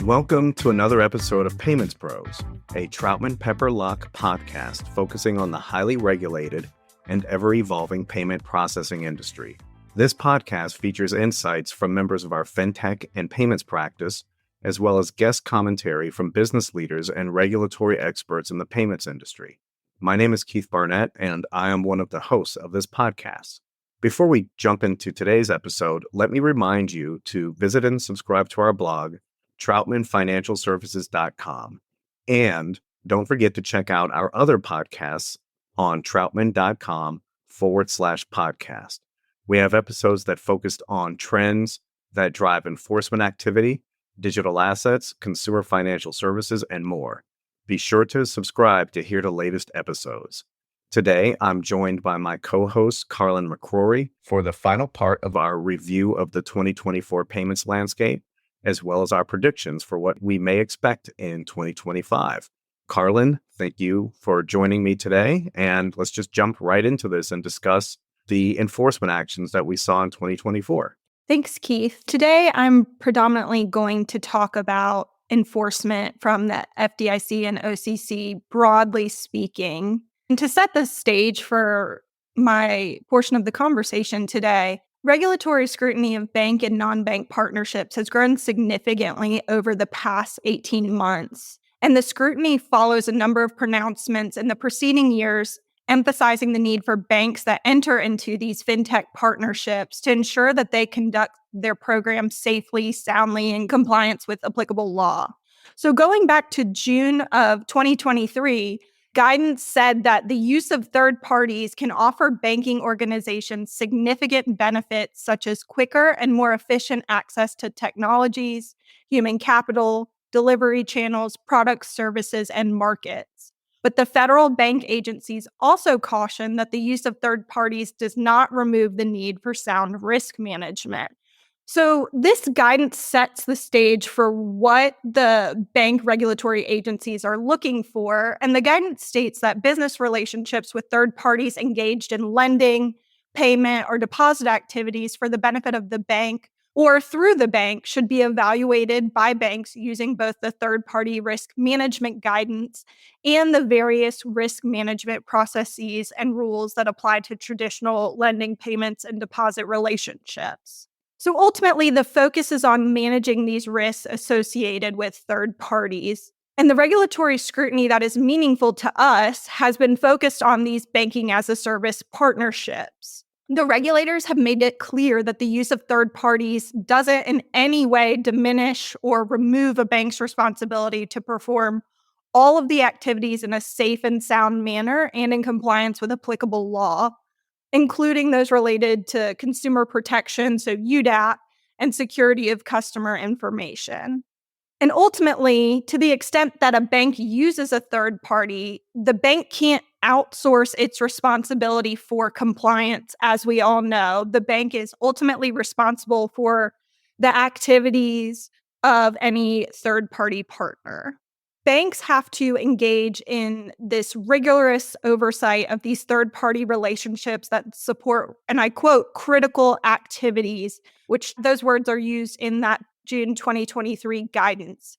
Welcome to another episode of Payments Pros, a Troutman Pepper Luck podcast focusing on the highly regulated and ever-evolving payment processing industry. This podcast features insights from members of our fintech and payments practice, as well as guest commentary from business leaders and regulatory experts in the payments industry. My name is Keith Barnett, and I am one of the hosts of this podcast. Before we jump into today's episode, let me remind you to visit and subscribe to our blog, troutmanfinancialservices.com. And don't forget to check out our other podcasts on troutman.com/podcast. We have episodes that focused on trends that drive enforcement activity, digital assets, consumer financial services, and more. Be sure to subscribe to hear the latest episodes. Today, I'm joined by my co-host, Carlin McCrory, for the final part of our review of the 2024 payments landscape, as well as our predictions for what we may expect in 2025. Carlin, thank you for joining me today, and let's just jump right into this and discuss the enforcement actions that we saw in 2024. Thanks, Keith. Today, I'm predominantly going to talk about enforcement from the FDIC and OCC, broadly speaking. And to set the stage for my portion of the conversation today, regulatory scrutiny of bank and non-bank partnerships has grown significantly over the past 18 months. And the scrutiny follows a number of pronouncements in the preceding years, emphasizing the need for banks that enter into these fintech partnerships to ensure that they conduct their programs safely, soundly, in compliance with applicable law. So going back to June of 2023, guidance said that the use of third parties can offer banking organizations significant benefits such as quicker and more efficient access to technologies, human capital, delivery channels, products, services, and markets. But the federal bank agencies also caution that the use of third parties does not remove the need for sound risk management. So this guidance sets the stage for what the bank regulatory agencies are looking for. And the guidance states that business relationships with third parties engaged in lending, payment, or deposit activities for the benefit of the bank or through the bank should be evaluated by banks using both the third-party risk management guidance and the various risk management processes and rules that apply to traditional lending, payments, and deposit relationships. So ultimately, the focus is on managing these risks associated with third parties. And the regulatory scrutiny that is meaningful to us has been focused on these banking-as-a-service partnerships. The regulators have made it clear that the use of third parties doesn't in any way diminish or remove a bank's responsibility to perform all of the activities in a safe and sound manner and in compliance with applicable law, including those related to consumer protection, so UDAP, and security of customer information. And ultimately, to the extent that a bank uses a third party, the bank can't outsource its responsibility for compliance. As we all know, the bank is ultimately responsible for the activities of any third-party partner. Banks have to engage in this rigorous oversight of these third-party relationships that support, and I quote, critical activities, which those words are used in that June 2023 guidance.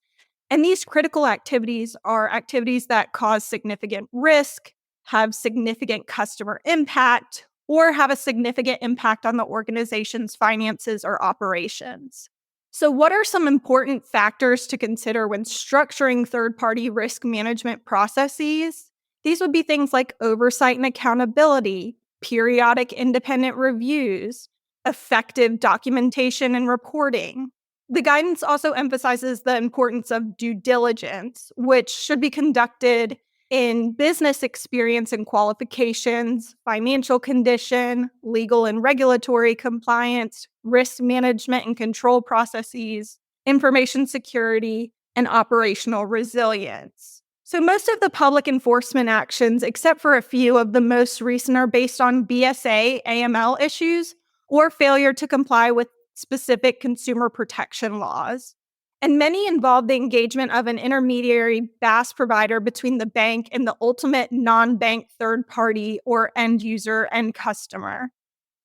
And these critical activities are activities that cause significant risk, have significant customer impact, or have a significant impact on the organization's finances or operations. So what are some important factors to consider when structuring third-party risk management processes? These would be things like oversight and accountability, periodic independent reviews, effective documentation and reporting. The guidance also emphasizes the importance of due diligence, which should be conducted in business experience and qualifications, financial condition, legal and regulatory compliance, risk management and control processes, information security, and operational resilience. So most of the public enforcement actions, except for a few of the most recent, are based on BSA, AML issues, or failure to comply with specific consumer protection laws. And many involve the engagement of an intermediary BaaS provider between the bank and the ultimate non-bank third party or end user and customer.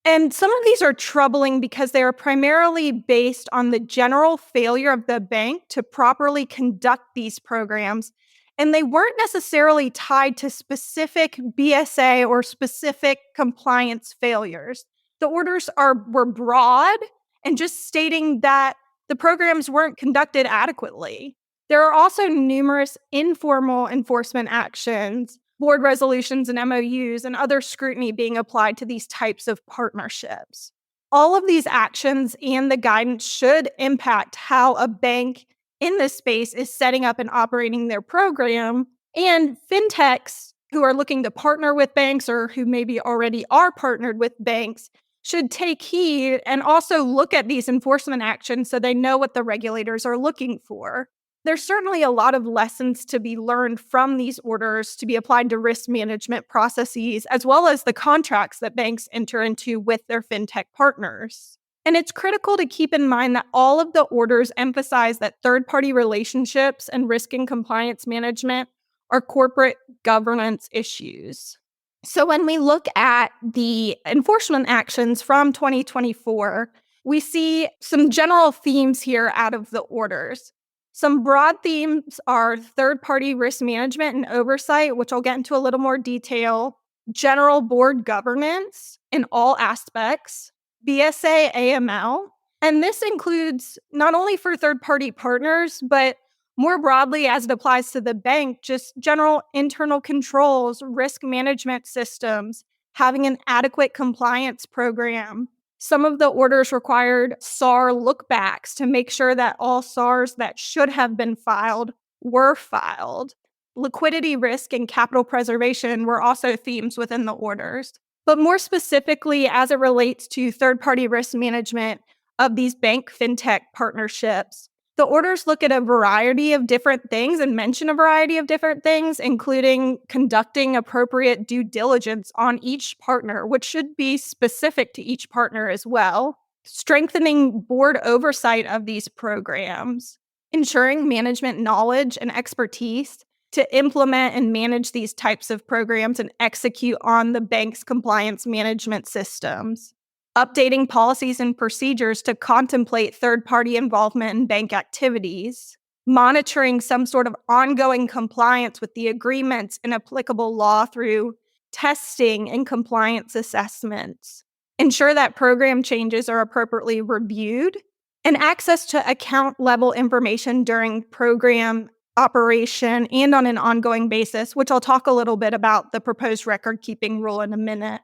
And some of these are troubling because they are primarily based on the general failure of the bank to properly conduct these programs, and they weren't necessarily tied to specific BSA or specific compliance failures. The orders were broad and just stating that the programs weren't conducted adequately. There are also numerous informal enforcement actions, board resolutions and MOUs, and other scrutiny being applied to these types of partnerships. All of these actions and the guidance should impact how a bank in this space is setting up and operating their program. And fintechs who are looking to partner with banks or who maybe already are partnered with banks should take heed and also look at these enforcement actions so they know what the regulators are looking for. There's certainly a lot of lessons to be learned from these orders to be applied to risk management processes, as well as the contracts that banks enter into with their fintech partners. And it's critical to keep in mind that all of the orders emphasize that third-party relationships and risk and compliance management are corporate governance issues. So when we look at the enforcement actions from 2024, we see some general themes here out of the orders. Some broad themes are third-party risk management and oversight, which I'll get into a little more detail, general board governance in all aspects, BSA AML, and this includes not only for third-party partners, but more broadly as it applies to the bank, just general internal controls, risk management systems, having an adequate compliance program. Some of the orders required SAR lookbacks to make sure that all SARs that should have been filed were filed. Liquidity risk and capital preservation were also themes within the orders. But more specifically, as it relates to third-party risk management of these bank fintech partnerships, the orders look at a variety of different things and mention a variety of different things, including conducting appropriate due diligence on each partner, which should be specific to each partner as well, strengthening board oversight of these programs, ensuring management knowledge and expertise to implement and manage these types of programs and execute on the bank's compliance management systems, updating policies and procedures to contemplate third-party involvement in bank activities, monitoring some sort of ongoing compliance with the agreements and applicable law through testing and compliance assessments, ensure that program changes are appropriately reviewed, and access to account-level information during program operation and on an ongoing basis, which I'll talk a little bit about the proposed record-keeping rule in a minute.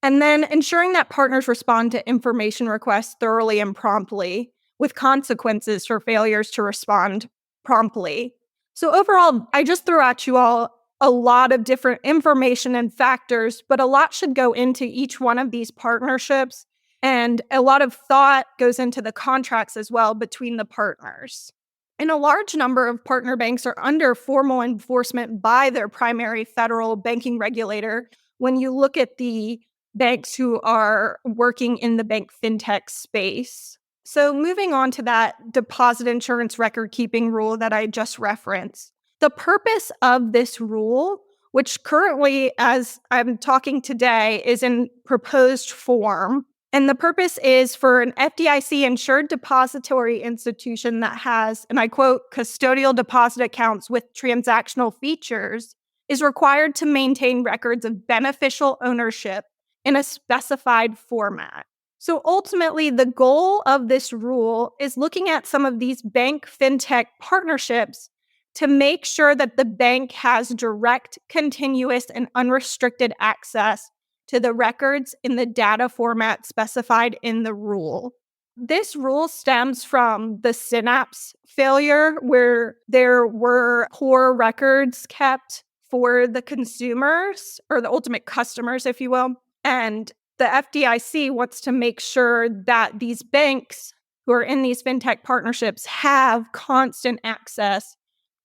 And then ensuring that partners respond to information requests thoroughly and promptly, with consequences for failures to respond promptly. So overall, I just threw at you all a lot of different information and factors, but a lot should go into each one of these partnerships, and a lot of thought goes into the contracts as well between the partners. And a large number of partner banks are under formal enforcement by their primary federal banking regulator when you look at the banks who are working in the bank fintech space. So moving on to that deposit insurance record keeping rule that I just referenced. The purpose of this rule, which currently, as I'm talking today, is in proposed form, and the purpose is for an FDIC insured depository institution that has, and I quote, custodial deposit accounts with transactional features, is required to maintain records of beneficial ownership in a specified format. So ultimately, the goal of this rule is looking at some of these bank fintech partnerships to make sure that the bank has direct, continuous, and unrestricted access to the records in the data format specified in the rule. This rule stems from the Synapse failure, where there were poor records kept for the consumers, or the ultimate customers, if you will. And the FDIC wants to make sure that these banks who are in these fintech partnerships have constant access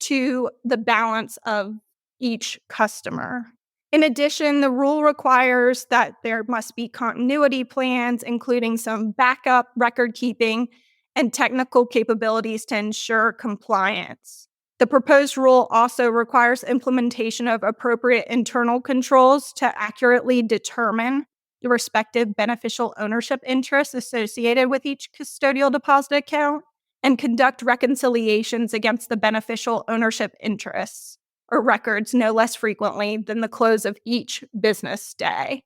to the balance of each customer. In addition, the rule requires that there must be continuity plans, including some backup record keeping and technical capabilities to ensure compliance. The proposed rule also requires implementation of appropriate internal controls to accurately determine the respective beneficial ownership interests associated with each custodial deposit account, and conduct reconciliations against the beneficial ownership interests or records no less frequently than the close of each business day.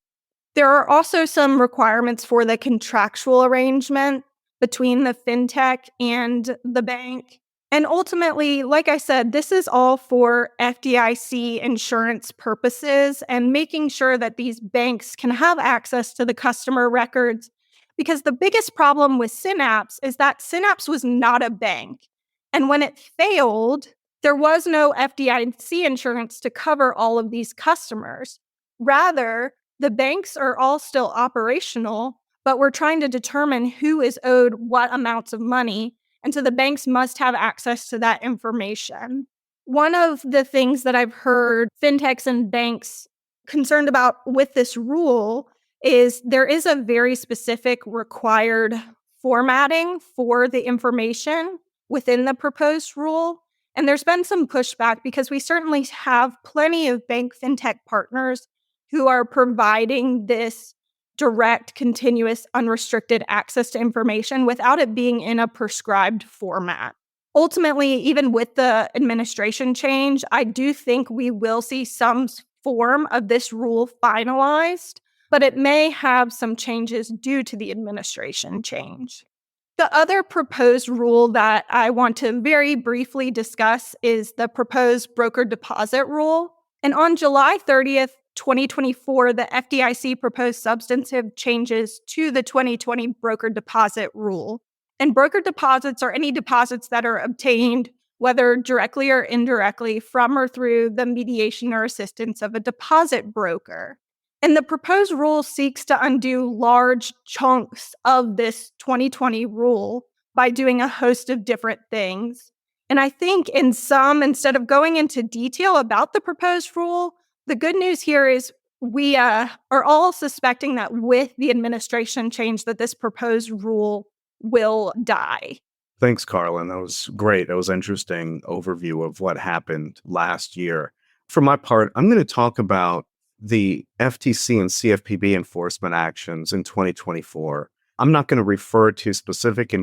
There are also some requirements for the contractual arrangement between the fintech and the bank. And ultimately, like I said, this is all for FDIC insurance purposes and making sure that these banks can have access to the customer records. Because the biggest problem with Synapse is that Synapse was not a bank. And when it failed, there was no FDIC insurance to cover all of these customers. Rather, the banks are all still operational, but we're trying to determine who is owed what amounts of money. And so the banks must have access to that information. One of the things that I've heard fintechs and banks concerned about with this rule is there is a very specific required formatting for the information within the proposed rule. And there's been some pushback because we certainly have plenty of bank fintech partners who are providing this direct, continuous, unrestricted access to information without it being in a prescribed format. Ultimately, even with the administration change, I do think we will see some form of this rule finalized, but it may have some changes due to the administration change. The other proposed rule that I want to very briefly discuss is the proposed broker deposit rule. And on July 30th, 2024, the FDIC proposed substantive changes to the 2020 broker deposit rule. And broker deposits are any deposits that are obtained, whether directly or indirectly, from or through the mediation or assistance of a deposit broker. And the proposed rule seeks to undo large chunks of this 2020 rule by doing a host of different things. And I think instead of going into detail about the proposed rule, the good news here is we are all suspecting that with the administration change that this proposed rule will die. Thanks, Carlin. That was great. That was an interesting overview of what happened last year. For my part, I'm going to talk about the FTC and CFPB enforcement actions in 2024. I'm not going to refer to specific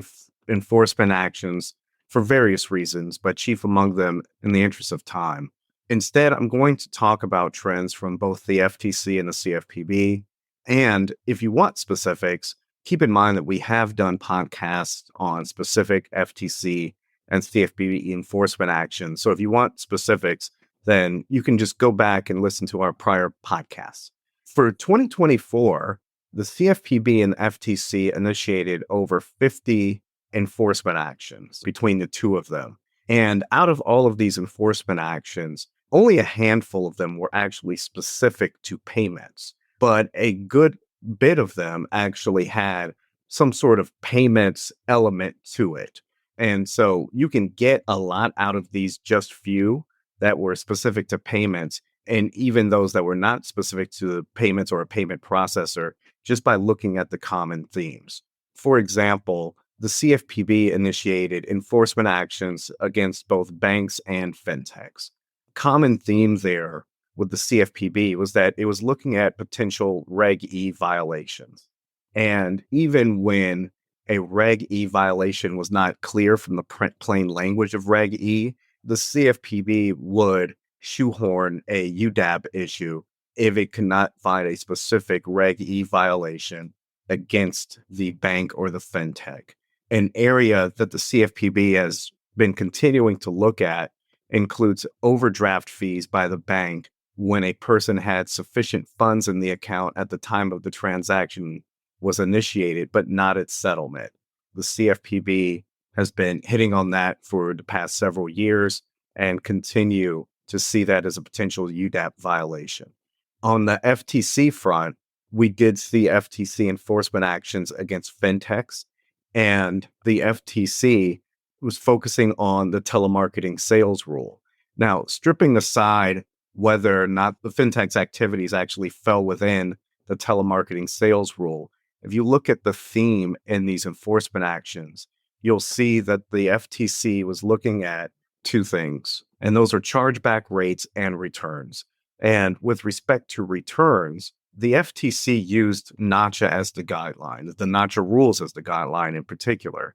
enforcement actions for various reasons, but chief among them in the interest of time. Instead, I'm going to talk about trends from both the FTC and the CFPB. And if you want specifics, keep in mind that we have done podcasts on specific FTC and CFPB enforcement actions. So if you want specifics, then you can just go back and listen to our prior podcasts. For 2024, the CFPB and FTC initiated over 50 enforcement actions between the two of them. And out of all of these enforcement actions, only a handful of them were actually specific to payments, but a good bit of them actually had some sort of payments element to it. And so you can get a lot out of these just few that were specific to payments, and even those that were not specific to the payments or a payment processor, just by looking at the common themes. For example, the CFPB initiated enforcement actions against both banks and fintechs. Common theme there with the CFPB was that it was looking at potential Reg E violations. And even when a Reg E violation was not clear from the plain language of Reg E, the CFPB would shoehorn a UDAP issue if it could not find a specific Reg E violation against the bank or the fintech. An area that the CFPB has been continuing to look at includes overdraft fees by the bank when a person had sufficient funds in the account at the time of the transaction was initiated, but not its settlement. The CFPB has been hitting on that for the past several years and continue to see that as a potential UDAP violation. On the FTC front, we did see FTC enforcement actions against fintechs, and the FTC was focusing on the telemarketing sales rule. Now, stripping aside whether or not the fintech's activities actually fell within the telemarketing sales rule, if you look at the theme in these enforcement actions, you'll see that the FTC was looking at two things, and those are chargeback rates and returns. And with respect to returns, the FTC used NACHA as the guideline, the NACHA rules as the guideline in particular,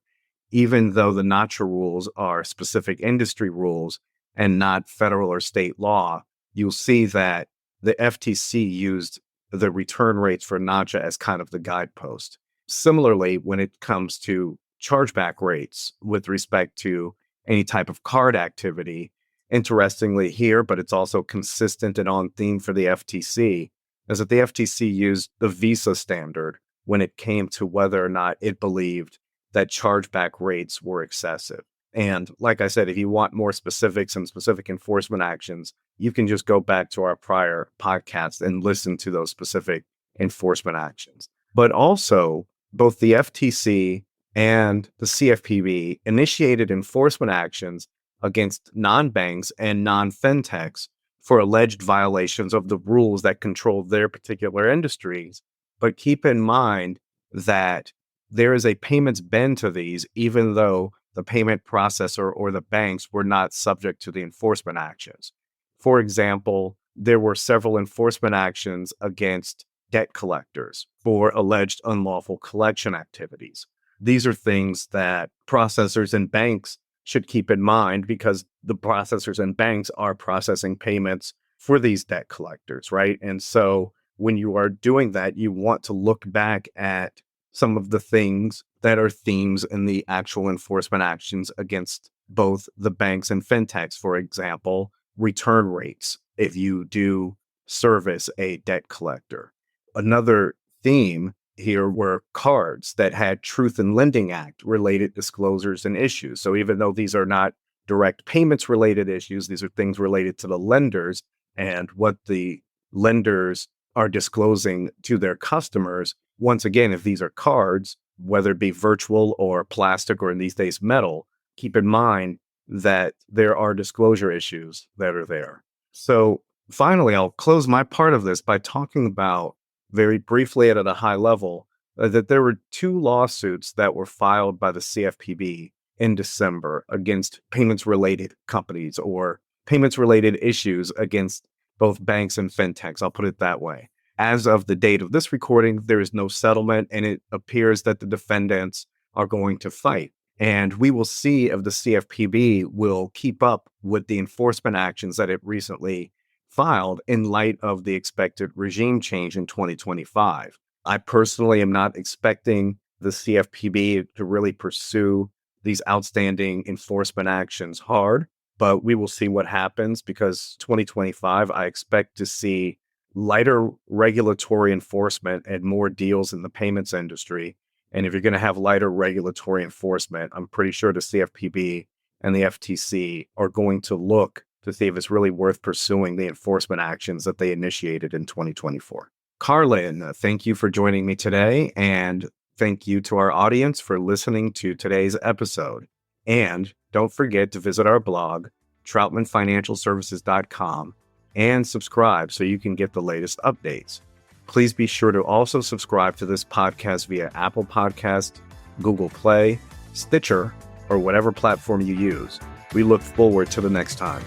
even though the NACHA rules are specific industry rules and not federal or state law. You'll see that the FTC used the return rates for NACHA as kind of the guidepost. Similarly, when it comes to chargeback rates with respect to any type of card activity, interestingly here, but it's also consistent and on theme for the FTC, is that the FTC used the Visa standard when it came to whether or not it believed that chargeback rates were excessive. And like I said, if you want more specifics and specific enforcement actions, you can just go back to our prior podcast and listen to those specific enforcement actions. But also, both the FTC and the CFPB initiated enforcement actions against non-banks and non-fintechs for alleged violations of the rules that control their particular industries. But keep in mind that there is a payments bend to these, even though the payment processor or the banks were not subject to the enforcement actions. For example, there were several enforcement actions against debt collectors for alleged unlawful collection activities. These are things that processors and banks should keep in mind because the processors and banks are processing payments for these debt collectors, right? And so when you are doing that, you want to look back at some of the things that are themes in the actual enforcement actions against both the banks and fintechs. For example, return rates if you do service a debt collector. Another theme here were cards that had Truth in Lending Act related disclosures and issues. So even though these are not direct payments related issues, these are things related to the lenders and what the lenders are disclosing to their customers. Once again, if these are cards, whether it be virtual or plastic or in these days metal, keep in mind that there are disclosure issues that are there. So finally, I'll close my part of this by talking about very briefly at a high level that there were 2 lawsuits that were filed by the CFPB in December against payments-related companies or payments-related issues against both banks and fintechs. I'll put it that way. As of the date of this recording, there is no settlement, and it appears that the defendants are going to fight. And we will see if the CFPB will keep up with the enforcement actions that it recently filed in light of the expected regime change in 2025. I personally am not expecting the CFPB to really pursue these outstanding enforcement actions hard, but we will see what happens because 2025, I expect to see lighter regulatory enforcement and more deals in the payments industry. And if you're going to have lighter regulatory enforcement, I'm pretty sure the CFPB and the FTC are going to look to see if it's really worth pursuing the enforcement actions that they initiated in 2024. Carlin, thank you for joining me today, and thank you to our audience for listening to today's episode. And don't forget to visit our blog, troutmanfinancialservices.com, and subscribe so you can get the latest updates. Please be sure to also subscribe to this podcast via Apple Podcast, Google Play, Stitcher, or whatever platform you use. We look forward to the next time.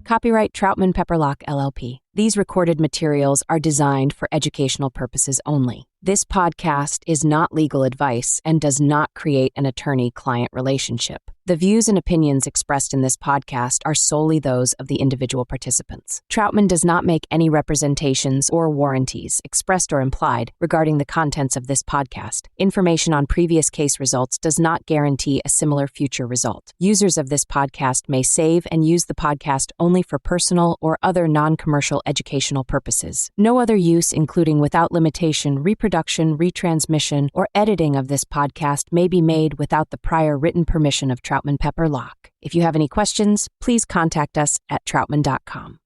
Copyright Troutman Pepperlock, LLP. These recorded materials are designed for educational purposes only. This podcast is not legal advice and does not create an attorney-client relationship. The views and opinions expressed in this podcast are solely those of the individual participants. Troutman does not make any representations or warranties, expressed or implied, regarding the contents of this podcast. Information on previous case results does not guarantee a similar future result. Users of this podcast may save and use the podcast only for personal or other non-commercial educational purposes. No other use, including without limitation, reproduction, retransmission, or editing of this podcast may be made without the prior written permission of Troutman Pepperlock. If you have any questions, please contact us at troutman.com.